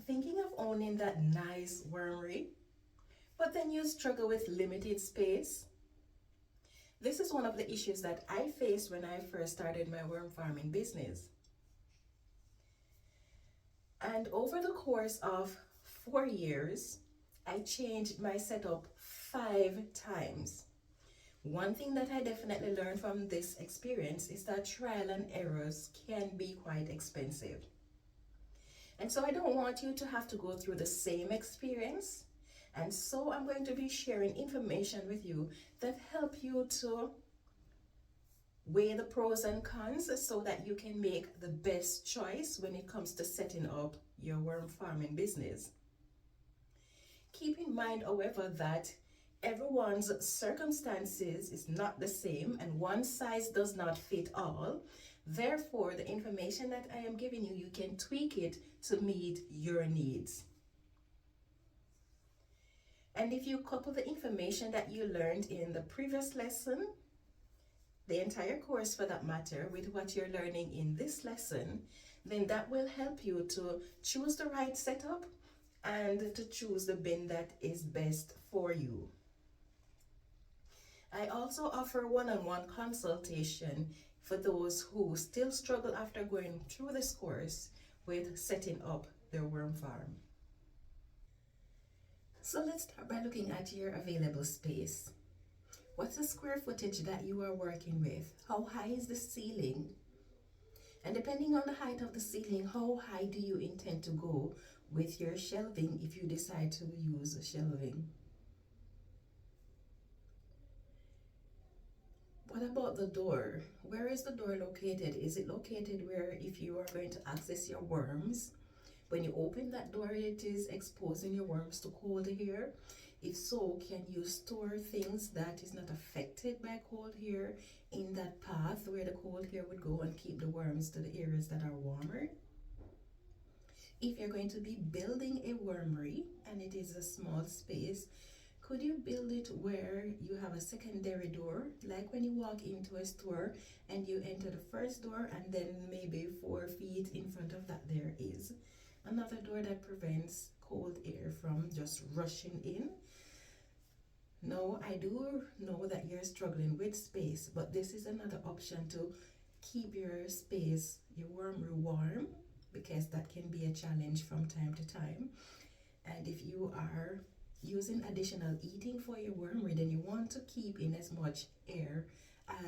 Thinking of owning that nice wormery, but then you struggle with limited space? This is one of the issues that I faced when I first started my worm farming business. And over the course of 4 years, I changed my setup 5 times. One thing that I definitely learned from this experience is that trial and errors can be quite expensive. And so I don't want you to have to go through the same experience. And so I'm going to be sharing information with you that help you to weigh the pros and cons so that you can make the best choice when it comes to setting up your worm farming business. Keep in mind, however, that everyone's circumstances is not the same and one size does not fit all. Therefore, the information that I am giving you, you can tweak it to meet your needs. And if you couple the information that you learned in the previous lesson, the entire course for that matter, with what you're learning in this lesson, then that will help you to choose the right setup and to choose the bin that is best for you. I also offer one-on-one consultation for those who still struggle after going through this course with setting up their worm farm. So let's start by looking at your available space. What's the square footage that you are working with? How high is the ceiling? And depending on the height of the ceiling, how high do you intend to go with your shelving if you decide to use shelving? What about the door? Where is the door located? Is it located where if you are going to access your worms, when you open that door, it is exposing your worms to cold air? If so, can you store things that is not affected by cold air in that path where the cold air would go and keep the worms to the areas that are warmer? If you're going to be building a wormery and it is a small space, could you build it where you have a secondary door, like when you walk into a store and you enter the first door and then maybe 4 feet in front of that there is another door that prevents cold air from just rushing in? No, I do know that you're struggling with space, but this is another option to keep your space, your wormery warm, because that can be a challenge from time to time. And if you are using additional eating for your wormery, then you want to keep in as much air,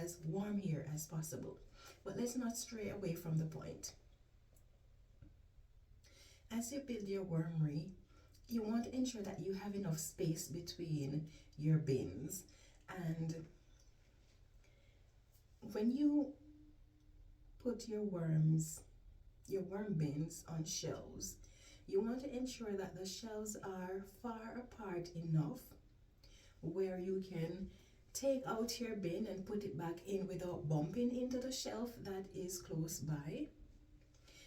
as warm air as possible. But let's not stray away from the point. As you build your wormery, you want to ensure that you have enough space between your bins. And when you put your worm bins on shelves, you want to ensure that the shelves are far apart enough where you can take out your bin and put it back in without bumping into the shelf that is close by.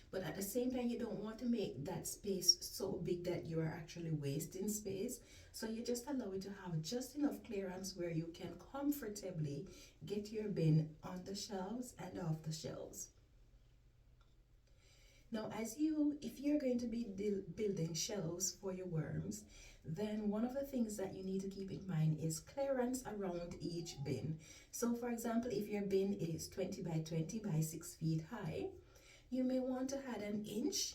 But at the same time, you don't want to make that space so big that you are actually wasting space. So you just allow it to have just enough clearance where you can comfortably get your bin on the shelves and off the shelves. Now, if you're going to be building shelves for your worms, then one of the things that you need to keep in mind is clearance around each bin. So for example, if your bin is 20 by 20 by 6 feet high, you may want to add an inch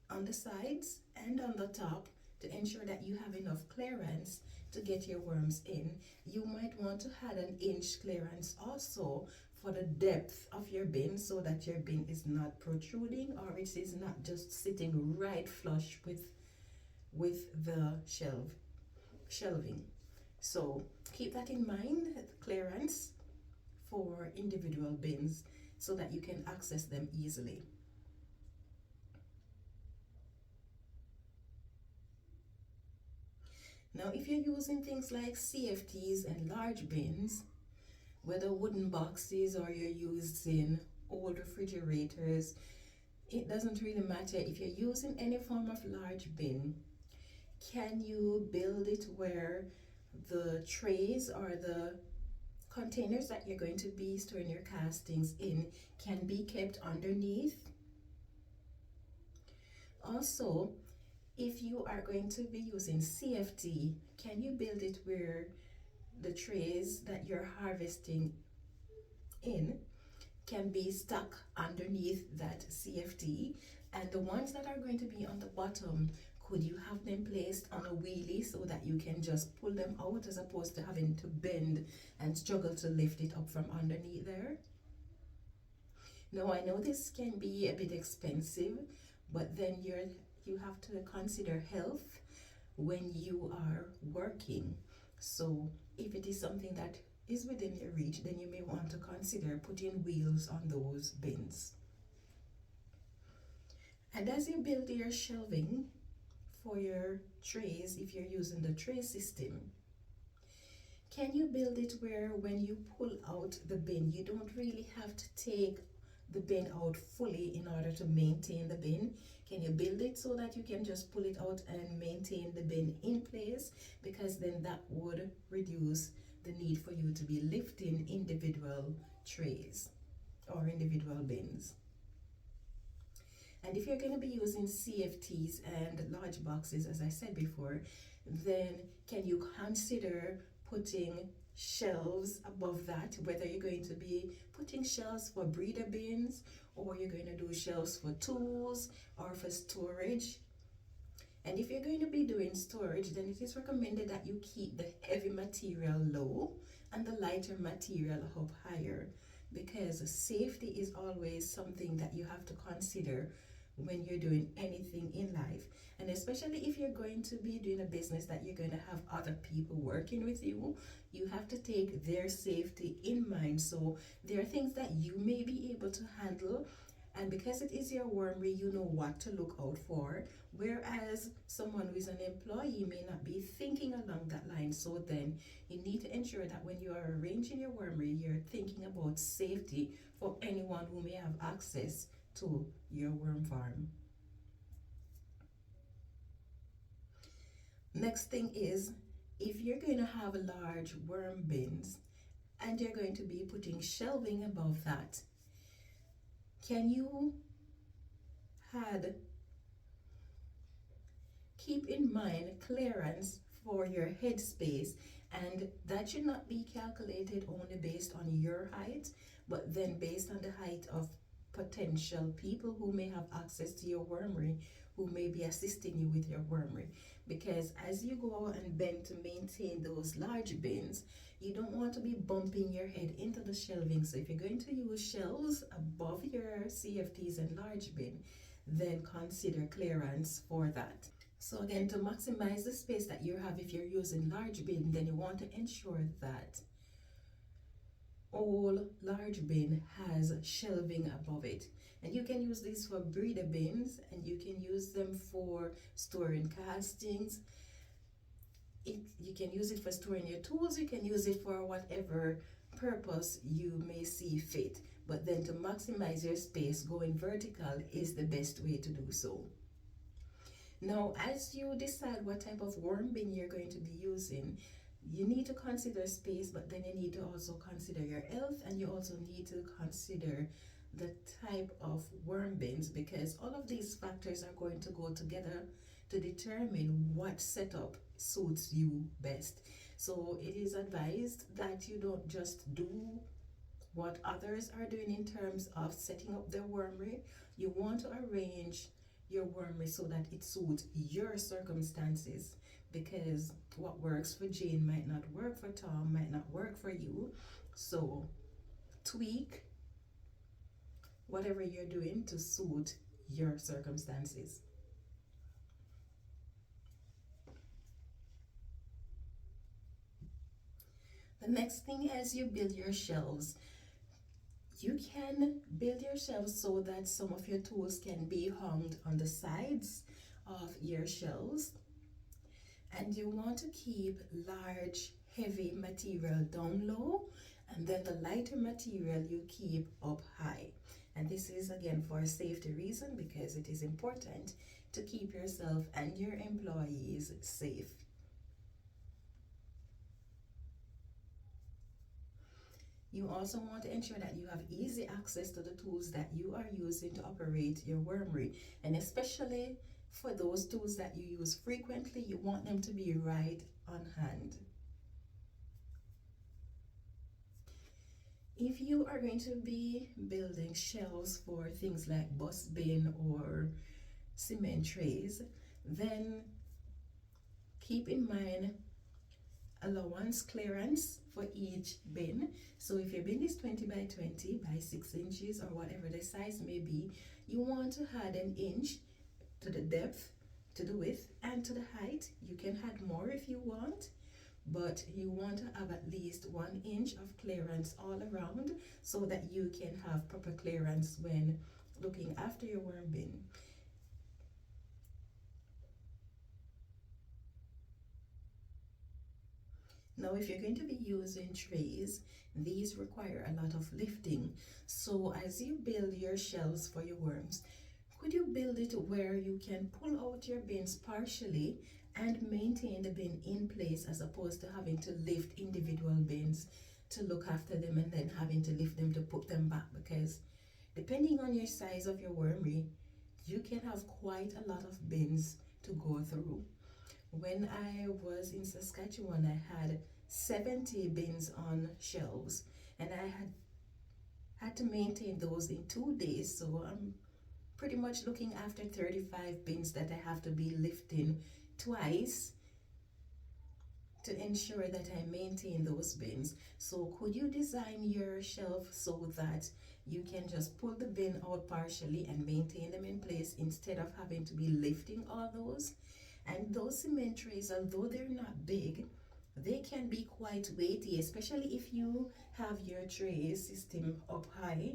on the sides and on the top to ensure that you have enough clearance to get your worms in. You might want to add an inch clearance also for the depth of your bin so that your bin is not protruding or it is not just sitting right flush with the shelving. So keep that in mind, clearance for individual bins so that you can access them easily. Now, if you're using things like CFTs and large bins, whether wooden boxes or you're using old refrigerators, it doesn't really matter. If you're using any form of large bin, can you build it where the trays or the containers that you're going to be storing your castings in can be kept underneath? Also, if you are going to be using CFT, can you build it where the trays that you're harvesting in can be stuck underneath that CFT, and the ones that are going to be on the bottom, could you have them placed on a wheelie so that you can just pull them out as opposed to having to bend and struggle to lift it up from underneath there? Now I know this can be a bit expensive, but then you have to consider health when you are working. So if it is something that is within your reach, then you may want to consider putting wheels on those bins. And as you build your shelving for your trays, if you're using the tray system, can you build it where when you pull out the bin, you don't really have to take the bin out fully in order to maintain the bin? Can you build it so that you can just pull it out and maintain the bin in place? Because then that would reduce the need for you to be lifting individual trays or individual bins. And if you're going to be using CFTs and large boxes, as I said before, then can you consider putting shelves above that, whether you're going to be putting shelves for breeder bins, or you're going to do shelves for tools or for storage. And if you're going to be doing storage, then it is recommended that you keep the heavy material low and the lighter material up higher, because safety is always something that you have to consider when you're doing anything in life. And especially if you're going to be doing a business that you're going to have other people working with you, you have to take their safety in mind. So there are things that you may be able to handle, and because it is your wormery, you know what to look out for, whereas someone who is an employee may not be thinking along that line. So then you need to ensure that when you are arranging your wormery, you're thinking about safety for anyone who may have access to your worm farm. Next thing is, if you're going to have large worm bins and you're going to be putting shelving above that, can you keep in mind clearance for your headspace, and that should not be calculated only based on your height, but then based on the height of potential people who may have access to your wormery, who may be assisting you with your wormery. Because as you go and bend to maintain those large bins, you don't want to be bumping your head into the shelving. So if you're going to use shelves above your CFTs and large bin, then consider clearance for that. So again, to maximize the space that you have, if you're using large bin, then you want to ensure that all large bin has shelving above it. And you can use these for breeder bins, and you can use them for storing castings. You can use it for storing your tools, you can use it for whatever purpose you may see fit. But then to maximize your space, going vertical is the best way to do so. Now, as you decide what type of worm bin you're going to be using, you need to consider space, but then you need to also consider your health, and you also need to consider the type of worm bins, because all of these factors are going to go together to determine what setup suits you best. So it is advised that you don't just do what others are doing in terms of setting up their wormery. You want to arrange your wormery so that it suits your circumstances, because what works for Jane might not work for Tom, might not work for you. So tweak whatever you're doing to suit your circumstances. The next thing, as you build your shelves, you can build your shelves so that some of your tools can be hung on the sides of your shelves. And you want to keep large, heavy material down low, and then the lighter material you keep up high. And this is again for a safety reason, because it is important to keep yourself and your employees safe. You also want to ensure that you have easy access to the tools that you are using to operate your wormery, and especially for those tools that you use frequently, you want them to be right on hand. If you are going to be building shelves for things like bus bin or cement trays, then keep in mind allowance clearance for each bin. So if your bin is 20 by 20 by 6 inches or whatever the size may be, you want to add an inch to the depth, to the width, and to the height. You can add more if you want, but you want to have at least 1 inch of clearance all around so that you can have proper clearance when looking after your worm bin. Now, if you're going to be using trays, these require a lot of lifting. So as you build your shelves for your worms, could you build it where you can pull out your bins partially and maintain the bin in place, as opposed to having to lift individual bins to look after them and then having to lift them to put them back? Because depending on your size of your wormery, you can have quite a lot of bins to go through. When I was in Saskatchewan, I had 70 bins on shelves, and I had to maintain those in 2 days. So I'm pretty much looking after 35 bins that I have to be lifting twice to ensure that I maintain those bins. So could you design your shelf so that you can just pull the bin out partially and maintain them in place instead of having to be lifting all those? And those cement trays, although they're not big, they can be quite weighty, especially if you have your tray system up high.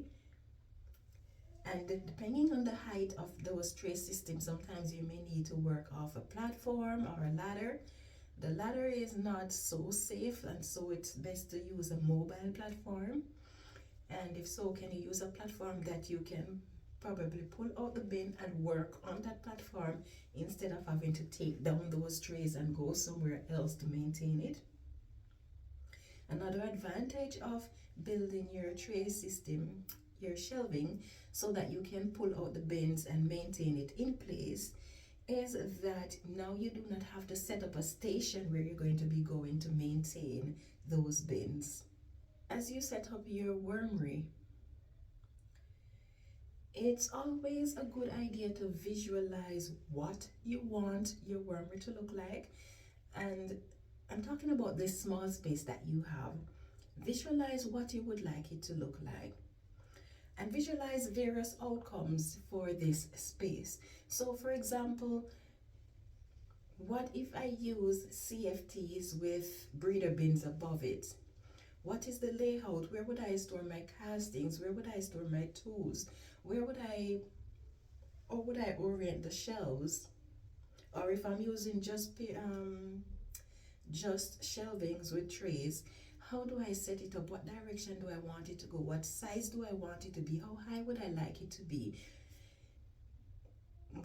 And depending on the height of those tray systems, sometimes you may need to work off a platform or a ladder. The ladder is not so safe, and so it's best to use a mobile platform. And if so, can you use a platform that you can probably pull out the bin and work on that platform instead of having to take down those trays and go somewhere else to maintain it? Another advantage of building your tray system, your shelving, so that you can pull out the bins and maintain it in place, is that now you do not have to set up a station where you're going to be going to maintain those bins. As you set up your wormery, it's always a good idea to visualize what you want your wormery to look like. And I'm talking about this small space that you have. Visualize what you would like it to look like, and visualize various outcomes for this space. So for example, what if I use CFTs with breeder bins above it? What is the layout? Where would I store my castings? Where would I store my tools? Where would I orient the shelves? Or if I'm using just shelvings with trays, how do I set it up? What direction do I want it to go? What size do I want it to be? How high would I like it to be?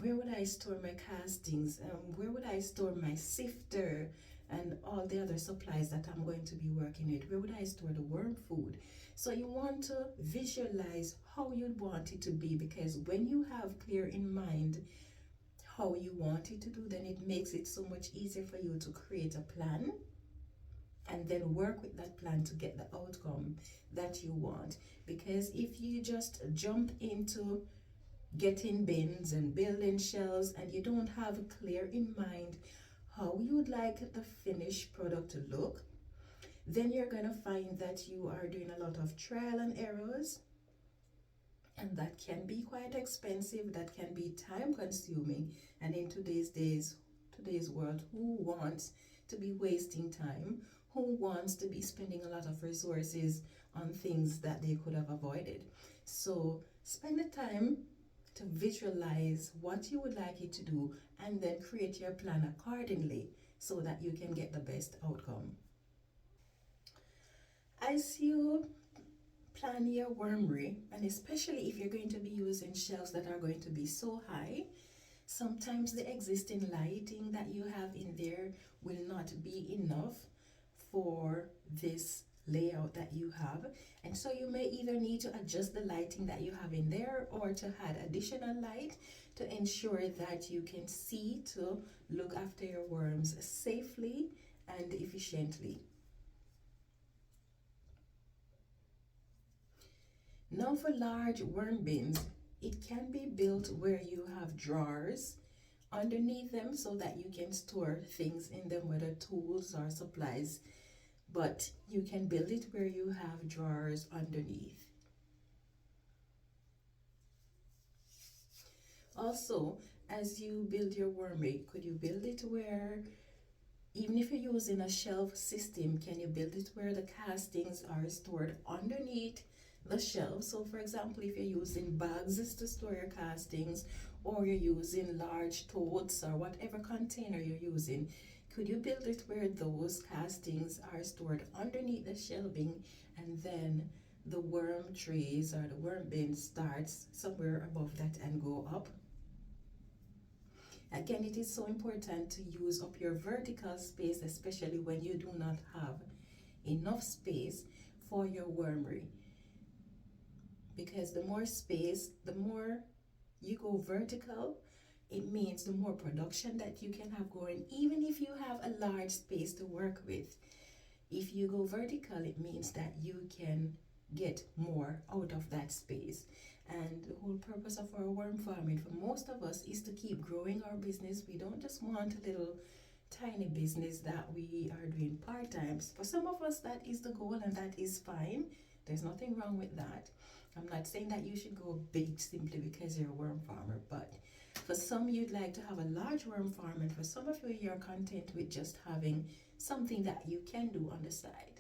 Where would I store my castings? Where would I store my sifter and all the other supplies that I'm going to be working with? Where would I store the worm food? So you want to visualize how you'd want it to be, because when you have clear in mind how you want it to do, then it makes it so much easier for you to create a plan and then work with that plan to get the outcome that you want. Because if you just jump into getting bins and building shelves and you don't have clear in mind how you would like the finished product to look, then you're going to find that you are doing a lot of trial and errors, and that can be quite expensive, that can be time consuming. And in today's world, who wants to be wasting time? Who wants to be spending a lot of resources on things that they could have avoided? So spend the time to visualize what you would like it to do, and then create your plan accordingly so that you can get the best outcome. As you plan your wormery, and especially if you're going to be using shelves that are going to be so high, sometimes the existing lighting that you have in there will not be enough for this layout that you have, and so you may either need to adjust the lighting that you have in there or to add additional light to to ensure that you can see to look after your worms safely and efficiently. Now for large worm bins, it can be built where you have drawers underneath them so that you can store things in them, whether tools or supplies, but you can build it where you have drawers underneath. Also, as you build your wormery, could you build it where, even if you're using a shelf system, can you build it where the castings are stored underneath the shelf? So for example, if you're using bags to store your castings, or you're using large totes or whatever container you're using, could you build it where those castings are stored underneath the shelving, and then the worm trays or the worm bin starts somewhere above that and go up? Again, it is so important to use up your vertical space, especially when you do not have enough space for your wormery. Because the more space, the more you go vertical, it means the more production that you can have going, even if you have a large space to work with. If you go vertical, it means that you can get more out of that space. And the whole purpose of our worm farming for most of us is to keep growing our business. We don't just want a little tiny business that we are doing part-time. For some of us, that is the goal, and that is fine. There's nothing wrong with that. I'm not saying that you should go big simply because you're a worm farmer, but for some, you'd like to have a large worm farm, and for some of you, you're content with just having something that you can do on the side.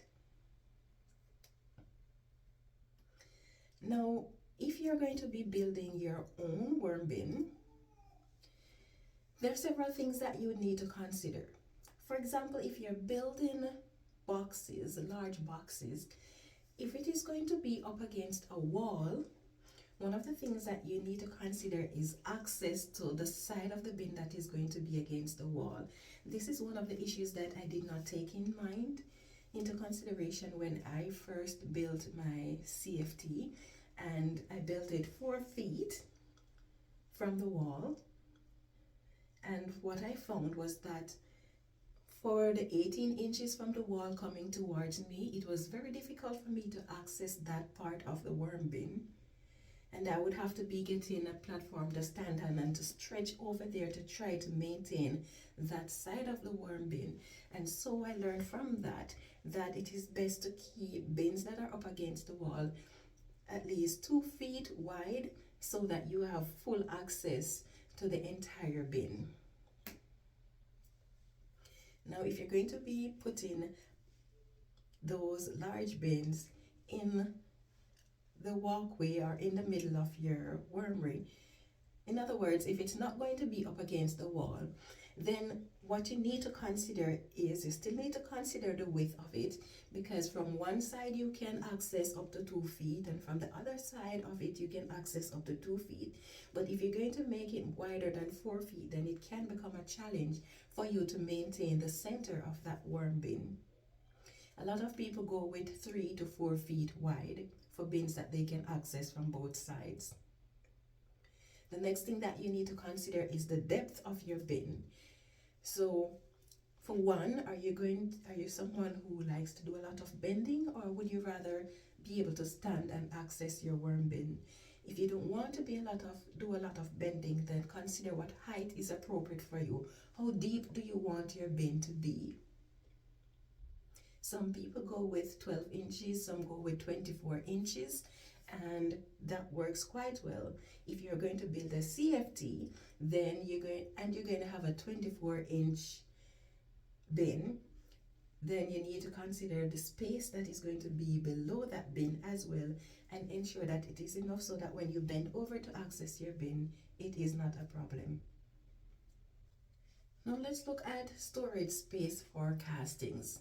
Now, if you're going to be building your own worm bin, there are several things that you need to consider. For example, if you're building boxes, large boxes, if it is going to be up against a wall, one of the things that you need to consider is access to the side of the bin that is going to be against the wall. This is one of the issues that I did not take into consideration when I first built my CFT, and I built it 4 feet from the wall. And what I found was that for the 18 inches from the wall coming towards me, it was very difficult for me to access that part of the worm bin. And I would have to be getting a platform to stand on and to stretch over there to try to maintain that side of the worm bin. And so I learned from that it is best to keep bins that are up against the wall at least 2 feet wide so that you have full access to the entire bin. Now, if you're going to be putting those large bins in the walkway or in the middle of your wormery, in other words, if it's not going to be up against the wall, then what you need to consider is you still need to consider the width of it, because from one side you can access up to 2 feet, and from the other side of it you can access up to 2 feet. But if you're going to make it wider than 4 feet, then it can become a challenge for you to maintain the center of that worm bin. A lot of people go with 3 to 4 feet wide for bins that they can access from both sides. The next thing that you need to consider is the depth of your bin. So for one, are you someone who likes to do a lot of bending, or would you rather be able to stand and access your worm bin? If you don't want to do a lot of bending, then consider what height is appropriate for you. How deep do you want your bin to be? Some people go with 12 inches, some go with 24 inches, and that works quite well. If you're going to build a CFT, then you're going to have a 24-inch bin, then you need to consider the space that is going to be below that bin as well, and ensure that it is enough so that when you bend over to access your bin, it is not a problem. Now let's look at storage space for castings.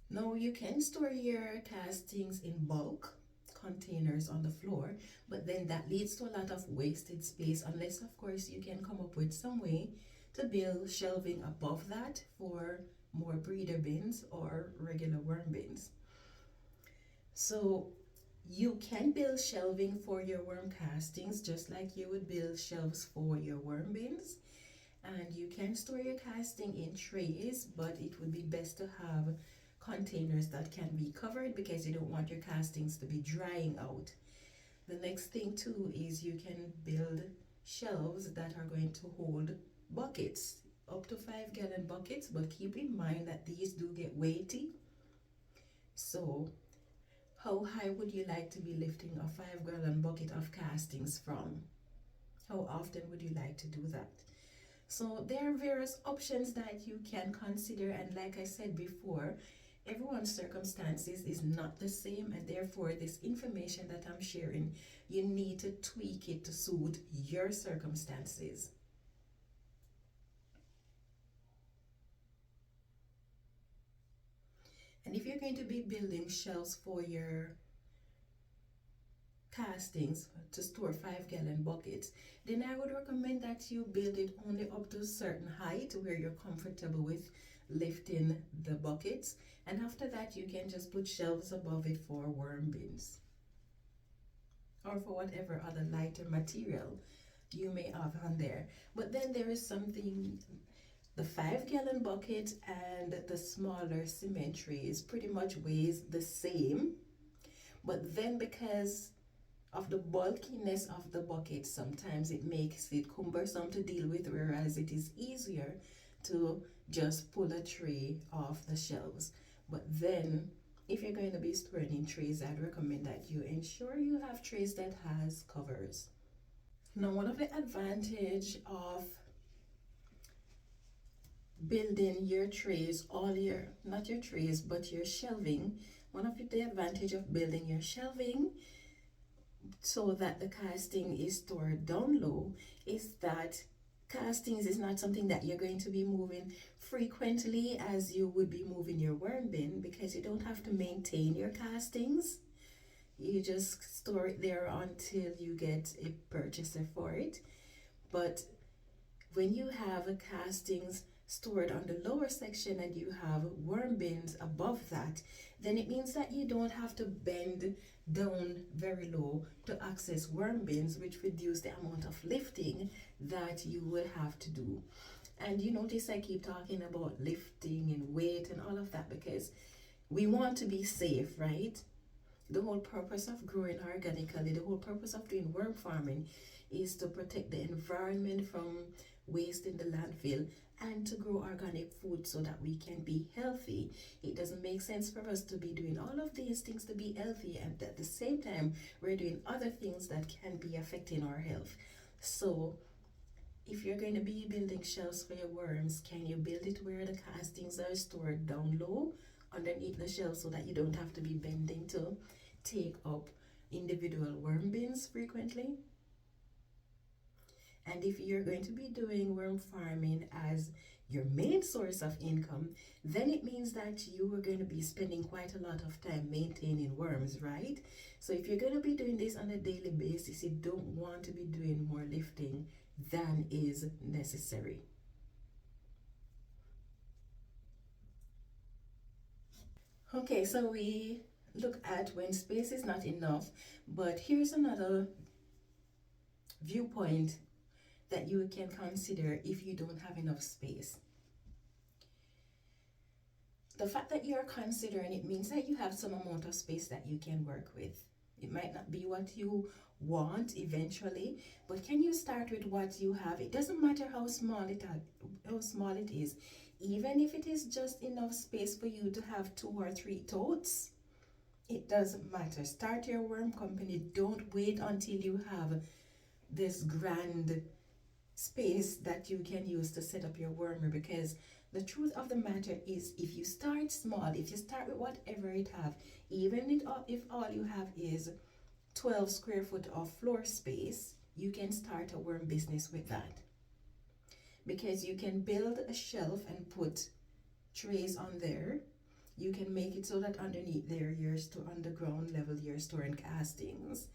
Now you can store your castings in bulk containers on the floor, but then that leads to a lot of wasted space, unless of course you can come up with some way to build shelving above that for more breeder bins or regular worm bins. So You can build shelving for your worm castings just like you would build shelves for your worm bins. And you can store your casting in trays, but it would be best to have containers that can be covered because you don't want your castings to be drying out. The next thing too is you can build shelves that are going to hold buckets, up to 5-gallon buckets, but keep in mind that these do get weighty. So how high would you like to be lifting a 5-gallon bucket of castings from? How often would you like to do that? So there are various options that you can consider, and like I said before, everyone's circumstances is not the same, and therefore this information that I'm sharing, you need to tweak it to suit your circumstances. And if you're going to be building shelves for your castings to store 5-gallon buckets, then I would recommend that you build it only up to a certain height where you're comfortable with lifting the buckets, and after that you can just put shelves above it for worm bins or for whatever other lighter material you may have on there. But then there is something, the 5-gallon bucket and the smaller cement trays pretty much weighs the same, but then because of the bulkiness of the bucket, sometimes it makes it cumbersome to deal with, whereas it is easier to just pull a tray off the shelves. But then if you're going to be storing in trays, I'd recommend that you ensure you have trays that has covers. Now, one of the advantage of building your trays, all your, not your trays, but your shelving, one of the advantage of building your shelving so that the casting is stored down low is that castings is not something that you're going to be moving frequently as you would be moving your worm bin, because you don't have to maintain your castings. You just store it there until you get a purchaser for it. But when you have castings stored on the lower section and you have worm bins above that, then it means that you don't have to bend down very low to access worm bins, which reduce the amount of lifting that you will have to do. And you notice I keep talking about lifting and weight and all of that because we want to be safe, right? The whole purpose of growing organically, the whole purpose of doing worm farming is to protect the environment from waste in the landfill and to grow organic food so that we can be healthy. It doesn't make sense for us to be doing all of these things to be healthy and at the same time we're doing other things that can be affecting our health. So if you're going to be building shelves for your worms, can you build it where the castings are stored down low underneath the shelf so that you don't have to be bending to take up individual worm bins frequently? And if you're going to be doing worm farming as your main source of income, then it means that you are going to be spending quite a lot of time maintaining worms, right? So if you're going to be doing this on a daily basis, you don't want to be doing more lifting than is necessary. Okay, so we look at when space is not enough, but here's another viewpoint that you can consider if you don't have enough space. The fact that you're considering it means that you have some amount of space that you can work with. It might not be what you want eventually, but can you start with what you have? It doesn't matter how small it is. Even if it is just enough space for you to have 2 or 3 totes, it doesn't matter. Start your worm company. Don't wait until you have this grand space that you can use to set up your wormer, because the truth of the matter is if you start small, if you start with whatever it have, even if all you have is 12 square foot of floor space, you can start a worm business with that, because you can build a shelf and put trays on there. You can make it so that underneath there, on the ground level, you're storing castings.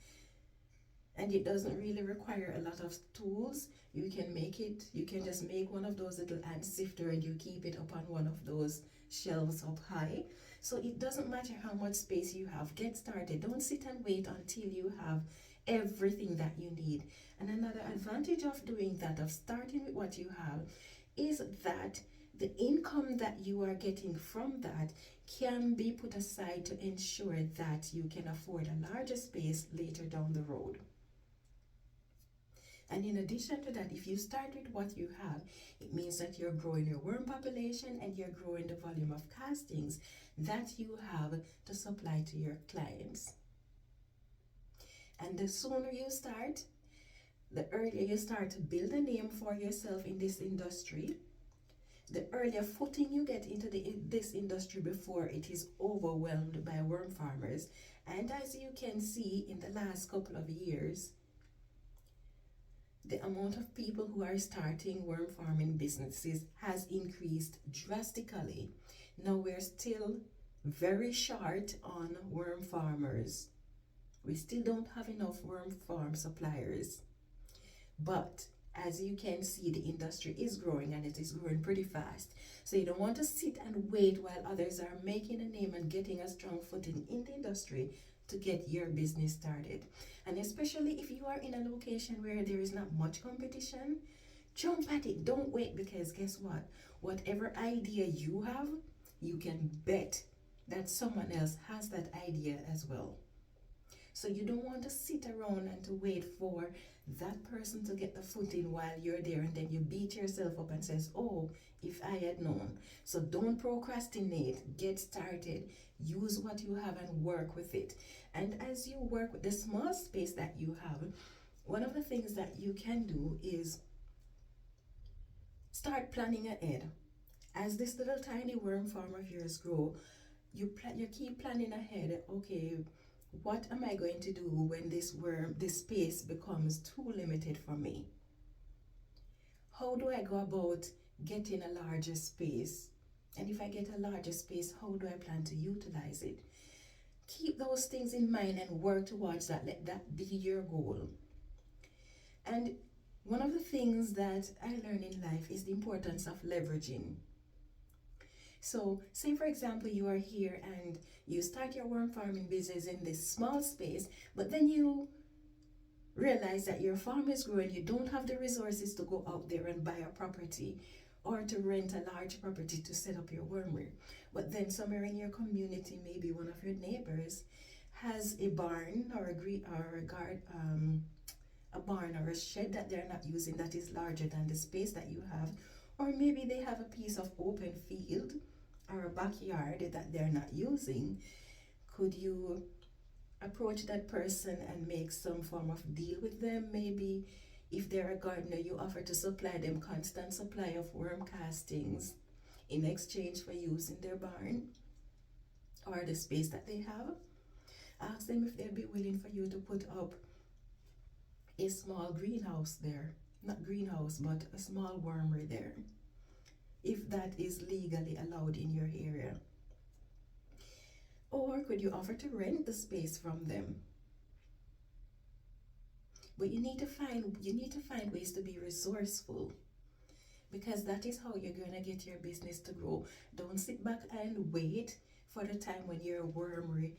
and it doesn't really require a lot of tools. You can just make one of those little ant sifter and you keep it up on one of those shelves up high. So it doesn't matter how much space you have. Get started. Don't sit and wait until you have everything that you need. And another advantage of doing that, of starting with what you have, is that the income that you are getting from that can be put aside to ensure that you can afford a larger space later down the road. And in addition to that, if you start with what you have, it means that you're growing your worm population and you're growing the volume of castings that you have to supply to your clients. And the sooner you start, the earlier you start to build a name for yourself in this industry, the earlier footing you get into this industry before it is overwhelmed by worm farmers. And as you can see in the last couple of years, the amount of people who are starting worm farming businesses has increased drastically. Now we're still very short on worm farmers. We still don't have enough worm farm suppliers. But as you can see, the industry is growing and it is growing pretty fast. So you don't want to sit and wait while others are making a name and getting a strong footing in the industry to get your business started. And especially if you are in a location where there is not much competition, jump at it. Don't wait, because guess what? Whatever idea you have, you can bet that someone else has that idea as well. So you don't want to sit around and to wait for that person to get the footing while you're there, and then you beat yourself up and says, oh, if I had known. So don't procrastinate. Get started. Use what you have and work with it. And as you work with the small space that you have, one of the things that you can do is start planning ahead. As this little tiny worm farm of yours grow, you keep planning ahead. Okay, what am I going to do when this space becomes too limited for me? How do I go about getting a larger space? And if I get a larger space, how do I plan to utilize it? Keep those things in mind and work towards that. Let that be your goal. And one of the things that I learned in life is the importance of leveraging. So say for example you are here and you start your worm farming business in this small space, but then you realize that your farm is growing, you don't have the resources to go out there and buy a property or to rent a large property to set up your wormery. But then somewhere in your community, maybe one of your neighbors has a barn or a barn or a shed that they're not using that is larger than the space that you have, or maybe they have a piece of open field or a backyard that they're not using. Could you approach that person and make some form of deal with them? Maybe if they're a gardener, you offer to supply them constant supply of worm castings in exchange for use in their barn or the space that they have. Ask them if they'd be willing for you to put up a small greenhouse there. Not greenhouse, but a small wormery there, if that is legally allowed in your area. Or could you offer to rent the space from them? But you need to find ways to be resourceful, because that is how you're going to get your business to grow. Don't sit back and wait for the time when your wormery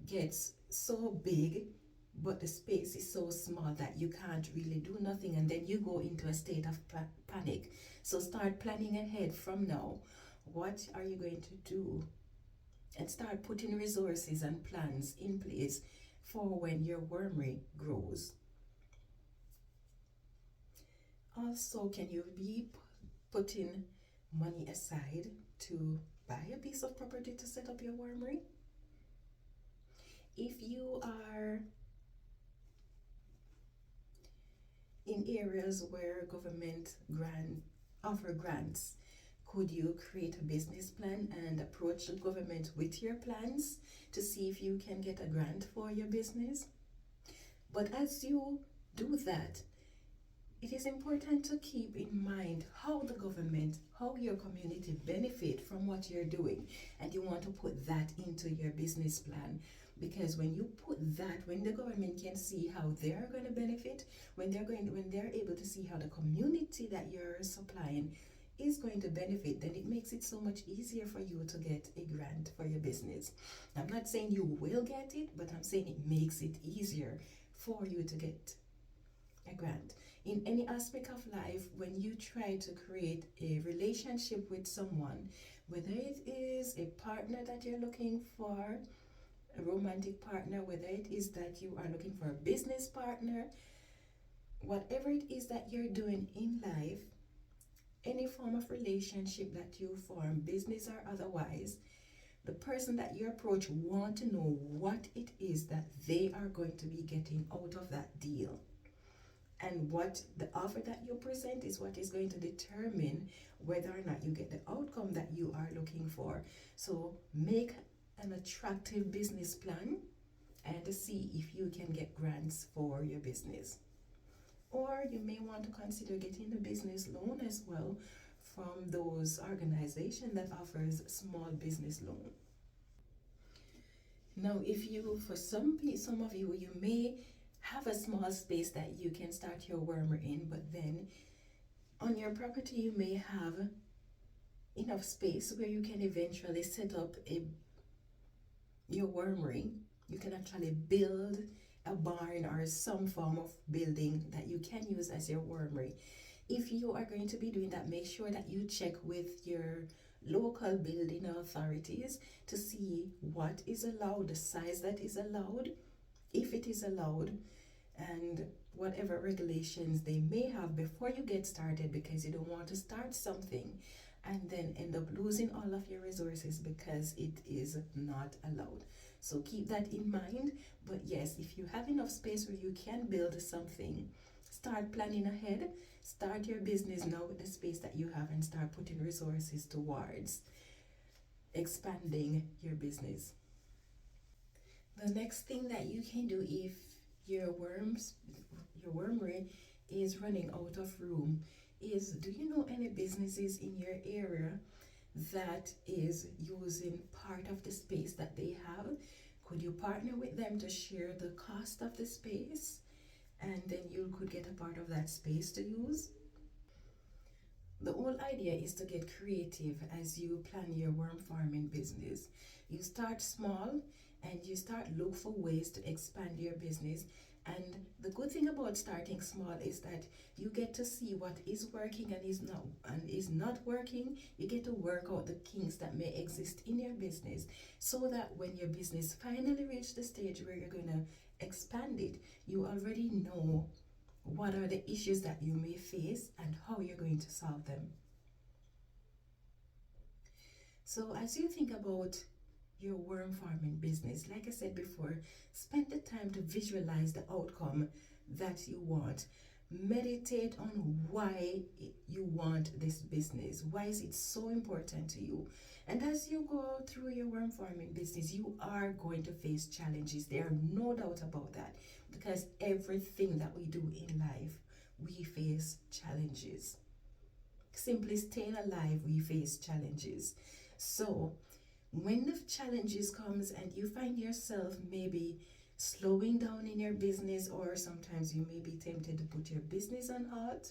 gets so big but the space is so small that you can't really do nothing, and then you go into a state of panic. So start planning ahead from now. What are you going to do? And start putting resources and plans in place for when your wormery grows. Also, can you be putting money aside to buy a piece of property to set up your wormery? If you are in areas where government offer grants, could you create a business plan and approach the government with your plans to see if you can get a grant for your business? But as you do that, it is important to keep in mind how the government, how your community benefit from what you're doing, and you want to put that into your business plan. Because when you put that, when the government can see how they're going to benefit, when they're able to see how the community that you're supplying is going to benefit, then it makes it so much easier for you to get a grant for your business. I'm not saying you will get it, but I'm saying it makes it easier for you to get a grant. In any aspect of life, when you try to create a relationship with someone, whether it is a partner that you're looking for, a romantic partner, whether it is that you are looking for a business partner, whatever it is that you're doing in life, any form of relationship that you form, business or otherwise, the person that you approach want to know what it is that they are going to be getting out of that deal. And what the offer that you present is what is going to determine whether or not you get the outcome that you are looking for. So make an attractive business plan and see if you can get grants for your business. Or you may want to consider getting a business loan as well from those organizations that offers small business loan. Now, if you, for some of you, you may have a small space that you can start your wormer in, but then on your property you may have enough space where you can eventually set up your wormery. You can actually build a barn or some form of building that you can use as your wormery. If you are going to be doing that, make sure that you check with your local building authorities to see what is allowed, the size that is allowed, if it is allowed, and whatever regulations they may have before you get started, because you don't want to start something and then end up losing all of your resources because it is not allowed. So keep that in mind. But yes, if you have enough space where you can build something, start planning ahead. Start your business now with the space that you have and start putting resources towards expanding your business. The next thing that you can do if your wormery is running out of room is, do you know any businesses in your area that is using part of the space that they have? Could you partner with them to share the cost of the space, and then you could get a part of that space to use? The whole idea is to get creative as you plan your worm farming business. You start small and you start look for ways to expand your business. And the good thing about starting small is that you get to see what is working and is not working. You get to work out the kinks that may exist in your business, so that when your business finally reaches the stage where you're going to expand it, you already know what are the issues that you may face and how you're going to solve them. So as you think about your worm farming business, like I said before, spend the time to visualize the outcome that you want. Meditate on why you want this business. Why is it so important to you? And as you go through your worm farming business, you are going to face challenges. There are no doubt about that, because everything that we do in life, we face challenges. Simply staying alive, we face challenges. So when the challenges comes and you find yourself maybe slowing down in your business, or sometimes you may be tempted to put your business on halt,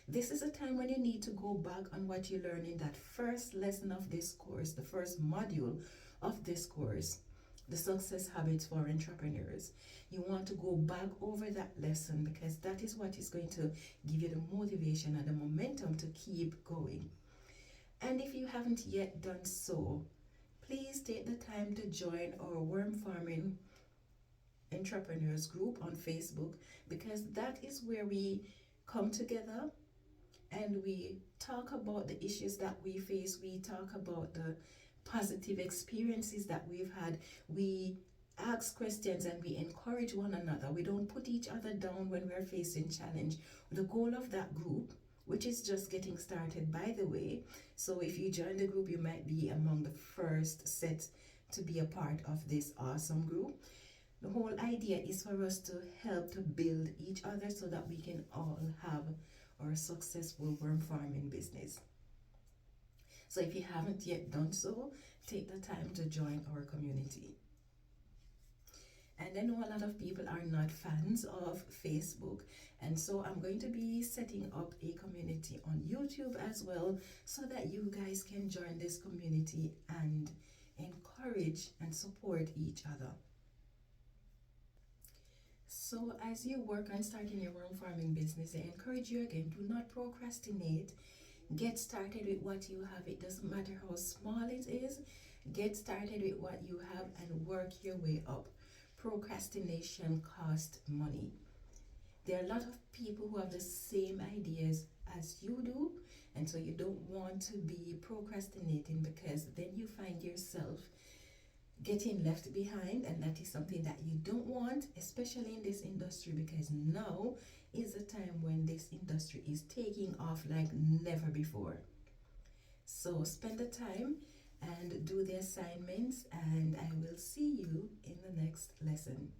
this is a time when you need to go back on what you learned in that first lesson of this course, the first module of this course, the success habits for entrepreneurs. You want to go back over that lesson, because that is what is going to give you the motivation and the momentum to keep going. And if you haven't yet done so, please take the time to join our Worm Farming Entrepreneurs group on Facebook, because that is where we come together and we talk about the issues that we face. We talk about the positive experiences that we've had. We ask questions and we encourage one another. We don't put each other down when we're facing challenge. The goal of that group, which is just getting started, by the way, so if you join the group, you might be among the first set to be a part of this awesome group. The whole idea is for us to help to build each other so that we can all have our successful worm farming business. So if you haven't yet done so, take the time to join our community. And I know a lot of people are not fans of Facebook, and so I'm going to be setting up a community on YouTube as well, so that you guys can join this community and encourage and support each other. So as you work on starting your worm farming business, I encourage you again, do not procrastinate. Get started with what you have. It doesn't matter how small it is. Get started with what you have and work your way up. Procrastination costs money. There are a lot of people who have the same ideas as you do, and so you don't want to be procrastinating, because then you find yourself getting left behind, and that is something that you don't want, especially in this industry, because now is the time when this industry is taking off like never before. So spend the time and do the assignments, and I will see you in the next lesson.